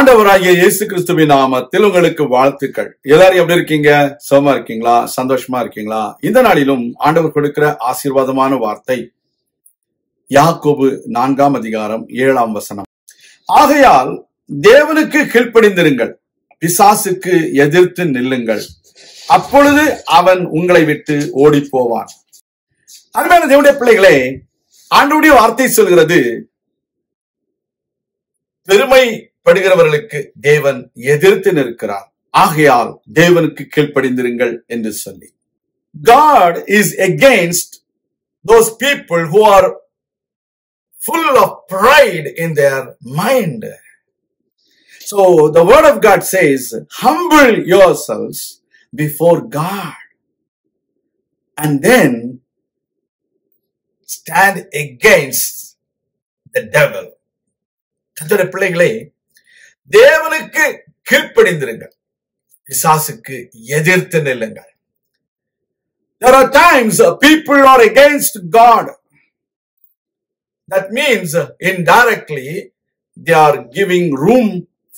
ஆண்டவராகிய இயேசு கிறிஸ்துவின் நாமத்தில் உங்களுக்கு வாழ்த்துக்கள். எல்லாரும் எப்படி இருக்கீங்க? சுகமா இருக்கீங்களா? சந்தோஷமா இருக்கீங்களா? இந்த நாளிலும் ஆண்டவர் கொடுக்கிற ஆசீர்வாதமான வார்த்தை யாக்கோபு 4ஆம் அதிகாரம் 7ஆம் வசனம். ஆகையால் தேவனுக்கு கீழ்ப்படிந்திருங்கள், பிசாசுக்கு எதிர்த்து நில்லுங்கள், அப்பொழுது அவன் உங்களை விட்டு ஓடி போவான். அருமையான தேவனுடைய பிள்ளைகளே, ஆண்டவருடைய வார்த்தை சொல்கிறது, பெருமைப்படுகிறவர்களுக்கு தேவன் எதிர்த்து நிற்கிறார். ஆகையால் தேவனுக்கு கீழ்ப்படிந்திருங்கள் என்று சொல்லி. God is against those people who are full of pride in their mind. So the word of God says, humble yourselves before God and then stand against the devil. கர்த்தருடைய பிள்ளைகளே, தேவனுக்கு கீழ்ப்படிந்திருங்கள், பிசாசுக்கு எதிர்த்து நில்லுங்கள். There are times people are against God. That means indirectly they are giving room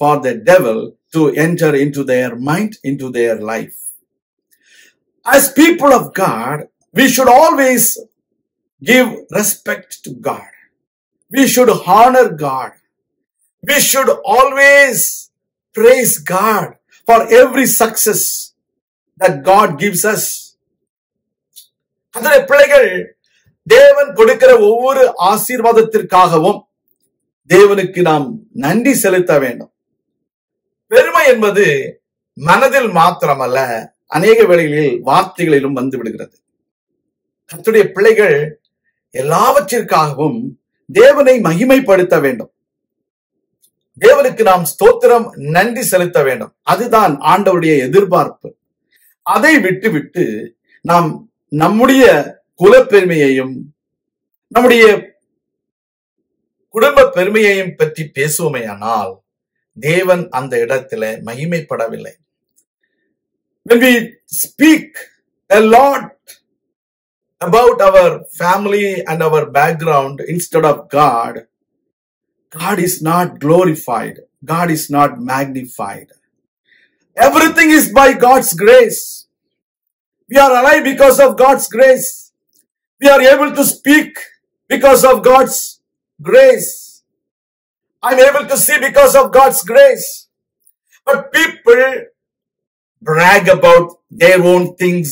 for the devil to enter into their mind, into their life. As people of God, we should always give respect to God. We should honor God. We should always praise God for every success that God gives us. அதே பிள்ளைகள், தேவன் கொடுக்கிற ஒவ்வொரு ஆசீர்வாதத்திற்காகவும் தேவனுக்கு நாம் நன்றி செலுத்த வேண்டும். பெருமை என்பது மனதில் மாத்திரமல்ல, அநேக வேளைகளில் வார்த்தைகளிலும் வந்து விடுகிறது. கர்த்தருடைய பிள்ளைகள் எல்லாவற்றிற்காகவும் தேவனை மகிமைப்படுத்த வேண்டும். தேவனுக்கு நாம் ஸ்தோத்திரம், நன்றி செலுத்த வேண்டும். அதுதான் ஆண்டவருடைய எதிர்பார்ப்பு. அதை விட்டுவிட்டு நாம் நம்முடைய குலப்பெருமையையும் நம்முடைய குடும்ப பெருமையையும் பற்றி பேசுவோமேயானால் தேவன் அந்த இடத்துல மகிமைப்படவில்லை. When we speak a lot about our family and our background instead of God, God is not glorified. God is not magnified. Everything is by God's grace. We are alive because of God's grace. We are able to speak because of God's grace. I'm able to see because of God's grace. But people brag about their own things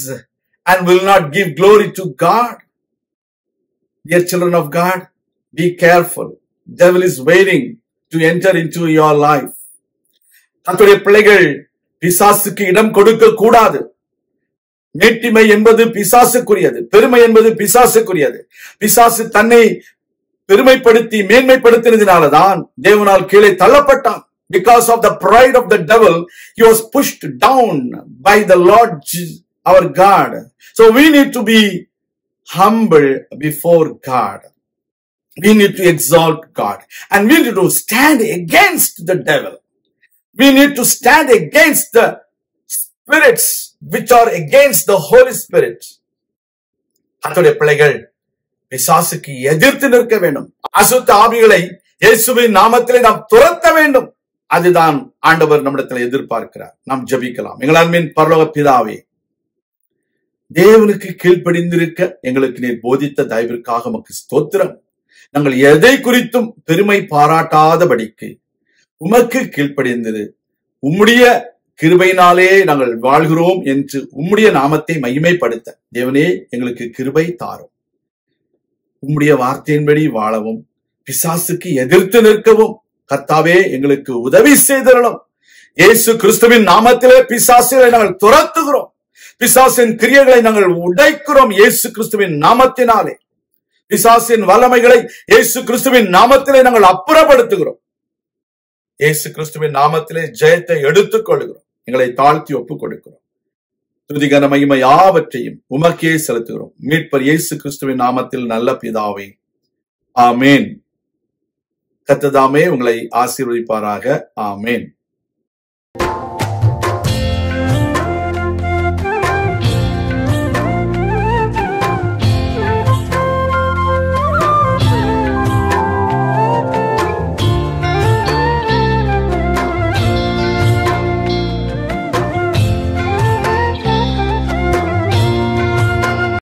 and will not give glory to God. Dear children of God, be careful. Devil is waiting to enter into your life. கர்த்தருடைய பிள்ளைகள், பிசாசுக்கு இடம் கொடுக்க கூடாது. மேட்டிமை என்பது பிசாசுக்குரியது, பெருமை என்பது பிசாசுக்குரியது. பிசாசு தன்னை பெருமைப்படுத்தி மேன்மைப்படுத்தினதினால்தான் தேவனால் கீழே தள்ளப்பட்டான். Because of the pride of the devil, he was pushed down by the Lord our God. So we need to be humble before God. We need to exalt God, and we need to stand against the devil. We need to stand against the spirits which are against the Holy Spirit. கர்த்தருடைய பிள்ளைகள், பிசாசுக்கு எதிர்த்து நிற்க வேண்டும். அசுத்த ஆவிகளை இயேசுவின் நாமத்திலே நாம் துரத்த வேண்டும். அதுதான் ஆண்டவர் நம்மிடத்தில் எதிர்பார்க்கிறார். நாம் ஜெபிக்கலாம். எங்கள் அன்பின் பரலோக பிதாவே, தேவனுக்கு கீழ்ப்படிந்திருக்க எங்களுக்கு நீர் போதித்த தயவிற்காக உமக்கு ஸ்தோத்திரம். நாங்கள் எதை குறித்தும் பெருமை பாராட்டாதபடிக்கு உமக்கு கீழ்ப்படிந்தது, உம்முடைய கிருபையினாலே நாங்கள் வாழ்கிறோம் என்று உம்முடைய நாமத்தை மகிமைப்படுத்த தேவனே எங்களுக்கு கிருபை தாரும். உம்முடைய வார்த்தையின்படி வாழவும், பிசாசுக்கு எதிர்த்து நிற்கவும் கர்த்தாவே எங்களுக்கு உதவி செய்தரணும். இயேசு கிறிஸ்துவின் நாமத்திலே பிசாசுகளை நாங்கள் துரத்துகிறோம். பிசாசின் கிரியைகளை நாங்கள் உடைக்கிறோம் இயேசு கிறிஸ்துவின் நாமத்தினாலே. பிசாசின் வல்லமைகளை இயேசு கிறிஸ்துவின் நாமத்திலே நாங்கள் அப்புறப்படுத்துகிறோம். இயேசு கிறிஸ்துவின் நாமத்திலே ஜெயத்தை எடுத்துக் கொள்கிறோம். எங்களை தாழ்த்தி ஒப்புக் கொடுக்கிறோம். துதி கன மகிமை யாவற்றையும் உமக்கே செலுத்துகிறோம். மீட்பர் இயேசு கிறிஸ்துவின் நாமத்தில் நல்ல பிதாவே, ஆமேன். கர்த்தர் தாமே உங்களை ஆசீர்வதிப்பாராக. ஆமேன்.